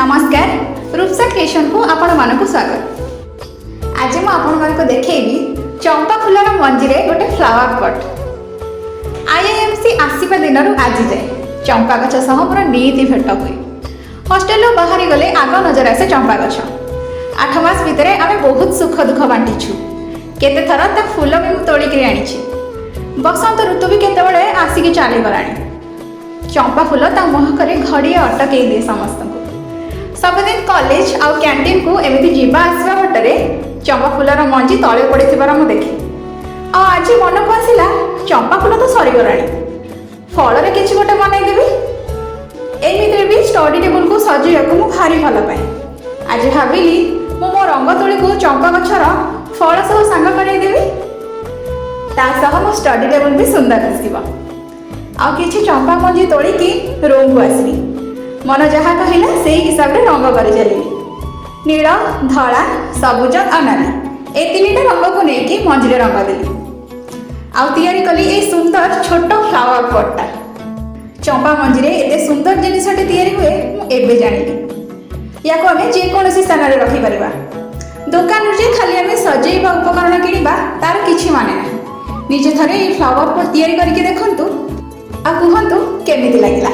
नमस्कार रूपसा क्रिएशन को आपण मानक स्वागत। आज मैं आपण मानक देखैबी चंपा फूलर मंजीरे गोटे फ्लावर पॉट। आईआईएमसी आसीबा दिनरू आज जाए चंपा गछ सह पूरा नीति भेट हुए। हॉस्टेल बाहरी गले आग नजर आसे चंपा गछ। 8 मास भितर आमे बहुत सुख दुख बांटीछु। केते थर ता फूल भी तोलिक आनी। बसंत ऋतु भी केतेबेले आसिक चली गलानी। चंपा फूल ता महकरे घड़िए अटकई दिए समस्त। सबदिन कॉलेज आउ कैंटीन को एमती जीवा आसवा बटरे चंपा फूलर मंजी तले पड़े मु देखी। आज मन को आसला चंपा फूल तो सरीगलानी, फल किसी गोटे बनईदेवी। एमती भी स्टडी टेबल को सजाइक मुझे भारी भल पाए। आज भाविली मो रंग तोली को चंपा गछर फल सब सांग करदेवी। मो स्टडी टेबल भी सुंदर दिशा। आ किसी चंपा मंजी तोड़िकी रूम को आसली। मन जहाँ कहला से हिसाब से रंग कर चली। नील धला सबुज और नाली ए तीन रंग को लेकिन मंजीरे रंग देली। आउे कली ए सुंदर छोट फ्लावर पॉटा। चंपा मंजीरे एते सुंदर जिनसटे तैयारी हुए मुझे जानी। या आम जेकोसी स्थान में रखिपर। दुकान जे खाली आम सजेबा उपकरण किणवा तार किछि माने ना। निजे थरे फ्लावर पॉट तैयारी करके देखंतु आ कहंतु केमिति लागिला।